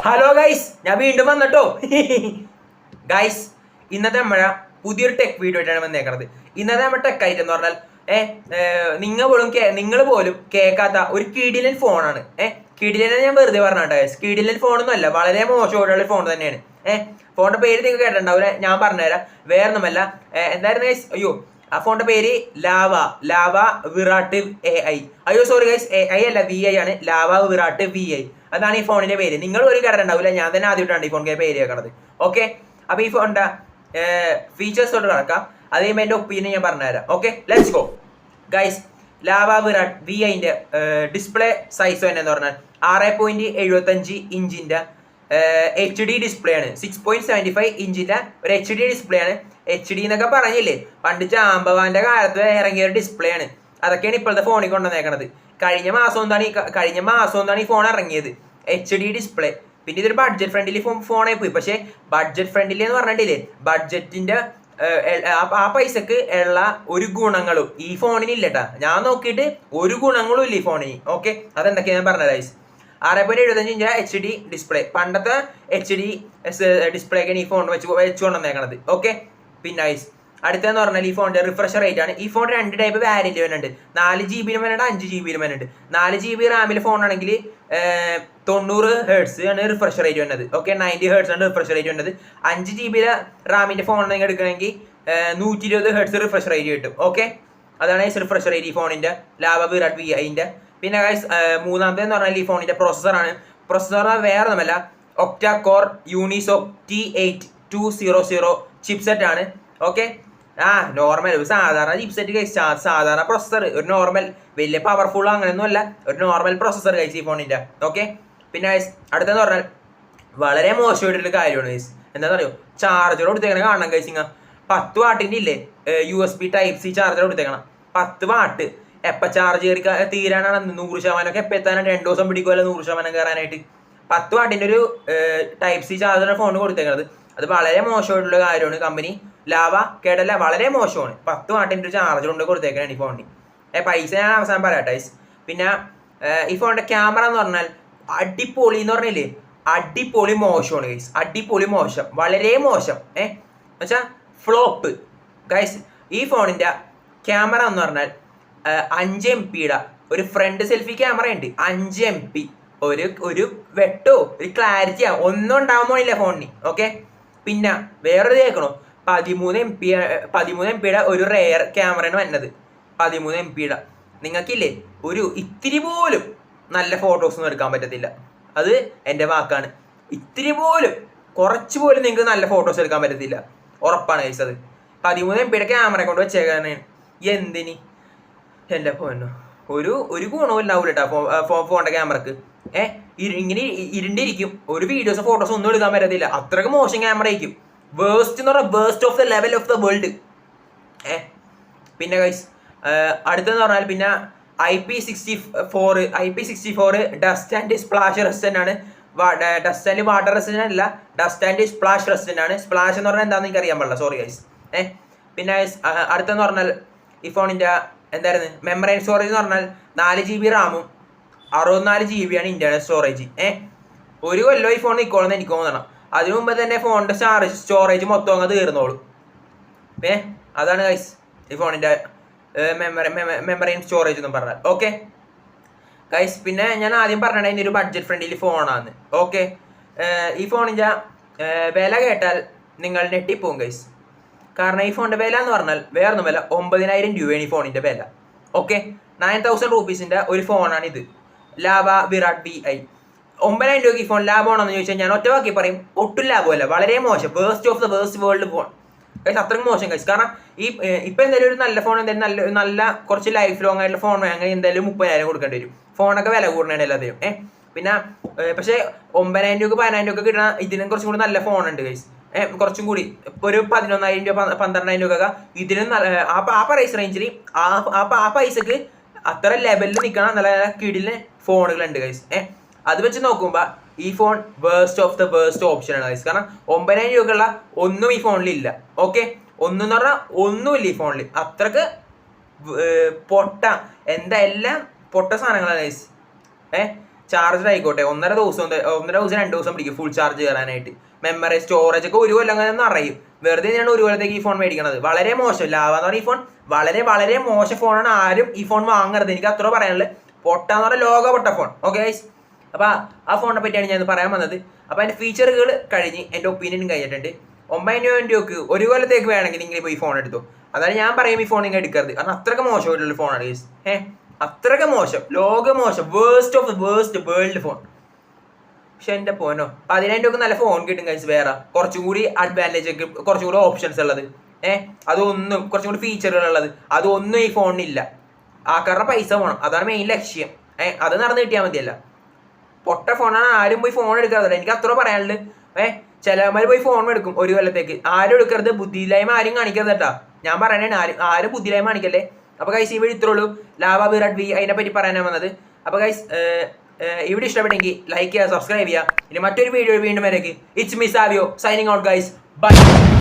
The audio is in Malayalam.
ഹലോ ഗൈസ്, ഞാൻ വീണ്ടും വന്നിട്ടോ. ഗൈസ്, ഇന്നത്തെ മഴ പുതിയൊരു ടെക് വീഡിയോ ആയിട്ടാണ് വന്നേക്കണത്. ഇന്നത്തെ നമ്മുടെ ടെക് ഐറ്റം എന്ന് പറഞ്ഞാൽ നിങ്ങൾ പോലും കേൾക്കാത്ത ഒരു കിടിലൻ ഫോണാണ്. കിടിലനെ ഞാൻ വെറുതെ പറഞ്ഞാട്ടോ ഗൈസ്. കിടിലൻ ഫോണൊന്നും അല്ല, വളരെ മോശമായിട്ടുള്ള ഫോൺ തന്നെയാണ്. ഫോണിന്റെ പേര് നിങ്ങൾ കേട്ടിട്ടുണ്ടാവില്ല, ഞാൻ പറഞ്ഞുതരാം. വേറൊന്നുമല്ല, എന്തായിരുന്നു ഗൈസ്? അയ്യോ, ആ ഫോണിന്റെ പേര് ലാവ വിറാട്ട് AI. അയ്യോ സോറി ഗൈസ്, AI അല്ല, VI ആണ്. ലാവ വിറാട്ട് VI, അതാണ് ഈ ഫോണിന്റെ പേര്. നിങ്ങൾ ഒരു കേട്ടിട്ടുണ്ടാവില്ല, ഞാൻ തന്നെ ആദ്യമായിട്ടാണ് ഈ ഫോണിന്റെ പേര് കേൾക്കണത്. ഓക്കെ, അപ്പൊ ഈ ഫോണിന്റെ ഫീച്ചേഴ്സോട്ട് കിടക്കാം. അത് കഴിയുമ്പോൾ എന്റെ ഒപ്പീനിയൻ ഞാൻ പറഞ്ഞുതരാം. Okay, let's go guys. Lava വിറാട്ട് VIന്റെ ഡിസ്പ്ലേ സൈസ് തന്നെ എന്ന് പറഞ്ഞാൽ 6.75 ഇഞ്ചിന്റെ HD ഡിസ്പ്ലേ ആണ്. 6.75 ഇഞ്ചിന്റെ ഒരു HD ഡിസ്പ്ലേ ആണ്. HD എന്നൊക്കെ പറഞ്ഞില്ലേ, പണ്ട് ജാമ്പവാന്റെ കാലത്ത് ഇറങ്ങിയ ഒരു ഡിസ്പ്ലേ ആണ്. അതൊക്കെയാണ് ഇപ്പോഴത്തെ ഫോണിൽ കൊണ്ടുവന്നേക്കണത്. കഴിഞ്ഞ മാസം എന്താണ് ഈ ഫോൺ ഇറങ്ങിയത്, HD ഡിസ്പ്ലേ. പിന്നെ ഇതൊരു ബഡ്ജറ്റ് ഫ്രണ്ട്ലി ഫോണായി പോയി. പക്ഷേ ബഡ്ജറ്റ് ഫ്രണ്ട്ലി എന്ന് പറഞ്ഞിട്ടില്ലേ, ബഡ്ജറ്റിന്റെ ആ പൈസക്ക് ഉള്ള ഒരു ഗുണങ്ങളും ഈ ഫോണിന് ഇല്ലട്ടാ. ഞാൻ നോക്കിയിട്ട് ഒരു ഗുണങ്ങളും ഇല്ല ഈ ഫോണിന്. ഓക്കെ, അതെന്തൊക്കെയാ ഞാൻ പറഞ്ഞത് ഗൈസ്. 6.75 ഇഞ്ച് HD ഡിസ്പ്ലേ, പണ്ടത്തെ HD ഡിസ്പ്ലേക്കാണ് ഈ ഫോൺ വെച്ച് കൊണ്ടുവന്നേക്കണത്. ഓക്കെ, പിന്നെ ഗൈസ് അടുത്തതെന്ന് പറഞ്ഞാൽ ഈ ഫോണിന്റെ റിഫ്രഷ് റേറ്റ് ആണ്. ഈ ഫോൺ 2 ടൈപ്പ് വാരിയന്റ് വരുന്നുണ്ട്. 4GB വരുന്നുണ്ട്, 5GB വരുന്നുണ്ട്. 4GB റാമിൽ ഫോൺ ആണെങ്കിൽ 90 Hz ആണ് റിഫ്രഷ് റേറ്റ് വരുന്നത്. ഓക്കെ, 90 Hz ആണ് റിഫ്രഷ് റേറ്റ് വരുന്നത്. 5GB റാമിന്റെ ഫോൺ നിങ്ങൾ എടുക്കണമെങ്കിൽ 120 Hz റിഫ്രഷ് റേറ്റ് കിട്ടും. ഓക്കെ, അതാണ് റിഫ്രഷ് റേറ്റ് ഈ ഫോണിന്റെ ലാവ വിറാട്ട് VIന്റെ. പിന്നെ ഗൈസ് മൂന്നാമത്തേന്ന് പറഞ്ഞാൽ ഈ ഫോണിന്റെ പ്രോസസ്സറാണ്. പ്രോസസ്സർ വേറെ ഒന്നുമല്ല, ഒക്ടാ കോർ യൂണിസോക് T8200 ചിപ്സെറ്റ് ആണ്. ഓക്കെ, നോർമൽ ഒരു സാധാരണ ചിപ്സെറ്റ് ഗൈസ്, സാധാരണ പ്രോസസ്സർ, ഒരു നോർമൽ, വലിയ പവർഫുൾ അങ്ങനെയൊന്നും അല്ല, ഒരു നോർമൽ പ്രോസസ്സർ ഗൈസ് ഈ ഫോണിന്റെ. ഓക്കെ, പിന്നെ ഗൈസ് അടുത്തെന്ന് പറഞ്ഞാൽ വളരെ മോശമായിട്ടുള്ള കാര്യമാണ് ഗൈസ്. എന്താണെന്ന് അറിയോ, ചാർജർ കൊടുത്തേക്കണം. കാണണം ഗൈസ്, 10 വാട്ടിന്റെ ഇല്ലേ USB Type-C ചാർജർ കൊടുത്തേക്കണം. 10 വാട്ട് എപ്പോൾ ചാർജ് തീരാനാണ് 100% ഒക്കെ എപ്പോൾ എത്താനാണ്? 2 ദിവസം പിടിക്കുമല്ലോ 100% കയറാനായിട്ട്. 10 വാട്ടിന്റെ ഒരു Type-C ചാർജർ ഫോൺ കൊടുത്തേക്കുന്നത്. അത് വളരെ മോശമായിട്ടുള്ള കാര്യമാണ്. കമ്പനി ലാവ കേട്ടല്ല, വളരെ മോശമാണ്. 10 വാട്ടിന്റെ ഒരു ചാർജർ കൊണ്ട് കൊടുത്തേക്കാണ് ഈ ഫോണിന്. പൈസ ഞാൻ അവസാനം പറയാട്ടെ. പിന്നെ ഈ ഫോണിന്റെ ക്യാമറ എന്ന് പറഞ്ഞാൽ അടിപൊളി എന്ന് പറഞ്ഞില്ലേ, അടിപൊളി മോശമാണ് ഗൈസ്. അടിപൊളി മോശം, വളരെ മോശം. എന്നുവെച്ചാൽ ഫ്ലോപ്പ് ഗൈസ്. ഈ ഫോണിന്റെ ക്യാമറ എന്ന് പറഞ്ഞാൽ 5 MP ഒരു ഫ്രണ്ട് സെൽഫി ക്യാമറ ഉണ്ട്. 5 MP ഒരു വെട്ടോ ഒരു ക്ലാരിറ്റിയാ ഒന്നും ഉണ്ടാവാൻ പോണില്ല ഫോണിന്. ഓക്കെ, പിന്നെ വേറൊരു കേൾക്കണോ, 13 MP ഒരു റെയർ ക്യാമറയാണ് വരുന്നത്. 13 MP നിങ്ങൾക്കില്ലേ, ഒരു ഇത്തിരി പോലും നല്ല ഫോട്ടോസ് ഒന്നും എടുക്കാൻ പറ്റത്തില്ല. അത് എൻ്റെ വാക്കാണ്. ഇത്തിരി പോലും, കുറച്ച് പോലും നിങ്ങൾക്ക് നല്ല ഫോട്ടോസ് എടുക്കാൻ പറ്റത്തില്ല, ഉറപ്പാണ് ഗൈസ്. അത് 13 MP ക്യാമറ കൊണ്ട് വെച്ചേക്കാണ്. എന്തിന് എൻ്റെ ഫോനോ ഒരു ഗുണവും ഉണ്ടാവില്ല കേട്ടോ ഫോണിന്റെ ക്യാമറക്ക്. ഇങ്ങനെ ഇരുണ്ടിരിക്കും, ഒരു വീഡിയോസ് ഫോട്ടോസ് ഒന്നും എടുക്കാൻ പറ്റത്തില്ല, അത്രയ്ക്ക് മോശം ക്യാമറ ആയിരിക്കും. വേസ്റ്റ് എന്ന് പറഞ്ഞാൽ waste of the level of the world. പിന്നെ ഗൈസ് അടുത്തെന്ന് പറഞ്ഞാൽ പിന്നെ IP64 dust and splash resistant ആണ്. ഡസ്റ്റ് ആൻഡ് വാട്ടർ റെസിസ്റ്റന്റ് അല്ല, ഡസ്റ്റ് ആൻഡ് സ്പ്ലാഷ് റെസിസ്റ്റന്റ് ആണ്. സ്പ്ലാഷ് എന്ന് പറഞ്ഞാൽ എന്താണെന്ന് എനിക്ക് അറിയാൻ പാടില്ല, സോറി ഗൈസ്. പിന്നെ അടുത്തെന്ന് പറഞ്ഞാൽ ഈ ഫോണിന്റെ എന്തായിരുന്നു മെമ്മറി സ്റ്റോറേജ് എന്ന് പറഞ്ഞാൽ 4GB റാമും 64GB ആണ് ഇന്റേണൽ സ്റ്റോറേജ്. ഒരു കൊല്ലം ഈ ഫോൺ നിൽക്കോളെന്ന് എനിക്ക് തോന്നണം. അതിനു മുമ്പ് തന്നെ ഫോണിന്റെ സ്റ്റോറേജ് മൊത്തം അങ്ങ് തീർന്നോളും. അതാണ് ഗൈസ് ഈ ഫോണിന്റെ മെമ്മറി സ്റ്റോറേജ് എന്ന് പറഞ്ഞാൽ. ഓക്കെ ഗൈസ്, പിന്നെ ഞാൻ ആദ്യം പറഞ്ഞത് ഇതിൻ്റെ ഒരു ബഡ്ജറ്റ് ഫ്രണ്ട്ലി ഫോണാണ്. ഓക്കെ, ഈ ഫോണിന്റെ വില കേട്ടാൽ നിങ്ങൾ ഞെട്ടിപ്പോവും ഗൈസ്. കാരണം ഈ ഫോണിന്റെ വില എന്ന് പറഞ്ഞാൽ വേറൊന്നും വില 9,000 രൂപയാണ് ഈ ഫോണിന്റെ വില. ഓക്കെ, 9,000 റുപ്പീസിന്റെ ഒരു ഫോണാണ് ഇത്, ലാവ വിറാട്ട് VI. 9,000 രൂപയ്ക്ക് ഈ ഫോൺ ലാഭമാണെന്ന് ചോദിച്ചാൽ ഞാൻ ഒറ്റ വാക്കി പറയും, ഒട്ടും ലാഭമല്ല, വളരെ മോശം, waste of the waste world phone guys. അത്രയും മോശം ഗൈസ്. കാരണം ഇപ്പൊ എന്തായാലും ഒരു നല്ല ഫോൺ, എന്തായാലും നല്ല കുറച്ച് ലൈഫ് ലോങ് ആയിട്ടുള്ള ഫോൺ അങ്ങനെ എന്തായാലും 30,000 കൊടുക്കേണ്ടി വരും. ഫോണൊക്കെ വില കൂടുന്നതാണ് എല്ലാത്തിനും. പിന്നെ പക്ഷേ 9,000 രൂപ 10,000 രൂപ കിട്ടുന്ന ഇതിനും കുറച്ചും കൂടി നല്ല ഫോൺ ഉണ്ട് ഗൈസ്. കുറച്ചും കൂടി ഇപ്പോൾ ഒരു 11,000 രൂപ 12,000 രൂപ ഇതിനും ആ പ്രൈസ് റേഞ്ചിൽ ആ പൈസക്ക് അത്ര ലെവലിൽ നിൽക്കണ നല്ല കിടിലെ ഫോണുകളുണ്ട് ഗൈസ്. അത് വെച്ച് നോക്കുമ്പോൾ ഈ phone waste of the waste ഓപ്ഷനാണ് ഗൈസ്. കാരണം 9,000 രൂപയുള്ള ഒന്നും ഈ ഫോണിലില്ല. ഓക്കെ, ഒന്നും എന്ന് പറഞ്ഞാൽ ഒന്നുമില്ല ഈ ഫോണിൽ. അത്രക്ക് പൊട്ട എല്ലാം പൊട്ട സാധനങ്ങളാണ് ഗൈസ്. ചാർജർ ആയിക്കോട്ടെ 1.5 ദിവസം പിടിക്കും ഫുൾ ചാർജ് കയറാനായിട്ട്. മെമ്മറി സ്റ്റോറേജ് ഒക്കെ 1 കൊല്ലം അങ്ങനെ അറിയും. വെറുതെ ഞാൻ 1 കൊല്ലത്തേക്ക് ഈ ഫോൺ മേടിക്കണത്. വളരെ മോശം. ലാവ എന്ന് പറഞ്ഞ ഈ ഫോൺ വളരെ വളരെ മോശം ഫോണാണ്. ആരും ഈ ഫോൺ വാങ്ങരുത്. എനിക്ക് അത്ര പറയാനുള്ളത്. പൊട്ടാന്ന് പറഞ്ഞാൽ ലോക പൊട്ട ഫോൺ. ഓക്കെ ഗൈസ്, അപ്പോൾ ആ ഫോണിനെ പറ്റിയാണ് ഞാൻ പറയാൻ വന്നത്. അപ്പോൾ അതിൻ്റെ ഫീച്ചറുകൾ കഴിഞ്ഞ് എൻ്റെ ഒപ്പീനിയൻ കഴിഞ്ഞിട്ടുണ്ട്. 9,000 രൂപയ്ക്ക് 1 കൊല്ലത്തേക്ക് വേണമെങ്കിൽ നിങ്ങൾ ഇപ്പോൾ ഈ ഫോൺ എടുത്തു. അതാണ് ഞാൻ പറയും ഈ ഫോൺ നിങ്ങൾ എടുക്കരുത്. കാരണം അത്രയ്ക്ക് മോശമായിട്ടുള്ള ഫോണാണ് ഗൈസ്. അത്രയ്ക്ക് മോശം, ലോക മോശം, worst of the worst world phone. പക്ഷെ എൻ്റെ ഫോനോ 15,000 രൂപ നല്ല ഫോൺ കിട്ടും ഗൈസ്. വേറെ കുറച്ചും കൂടി അഡ്വാൻറ്റേജ് ഒക്കെ, കുറച്ചും കൂടി ഓപ്ഷൻസ് ഉള്ളത്, അതൊന്നും കുറച്ചും കൂടി ഫീച്ചറുകൾ ഉള്ളത്, അതൊന്നും ഈ ഫോണിനില്ല. ആൾക്കാരുടെ പൈസ പോകണം, അതാണ് മെയിൻ ലക്ഷ്യം. അത് നടന്ന് കിട്ടിയാൽ മതിയല്ല. പൊട്ട ഫോണാണ്. ആരും പോയി ഫോൺ എടുക്കാറില്ല. എനിക്ക് അത്ര പറയാനുള്ളത്. ചിലവന്മാർ പോയി ഫോൺ എടുക്കും 1 കൊല്ലത്തേക്ക്. ആരും എടുക്കരുത്. ബുദ്ധിയില്ലായ്മ ആരും കാണിക്കരുത് കേട്ടാ. ഞാൻ പറയണേ, ആരും ബുദ്ധിയില്ലായ്മ കാണിക്കല്ലേ. അപ്പോൾ ഗൈസ് ഈ വീഡിയോ ഇത്രയുള്ളൂ. ലാവ വിറാട്ട് വി അതിനെ പറ്റി പറയാനാണ് വന്നത്. അപ്പോൾ ഗൈസ് ഈ വീഡിയോ ഇഷ്ടപ്പെട്ടെങ്കിൽ ലൈക്ക് ചെയ്യുക, സബ്സ്ക്രൈബ് ചെയ്യുക. ഇനി മറ്റൊരു വീഡിയോ വീണ്ടും വരേക്ക് it's me Savio signing out guys. By.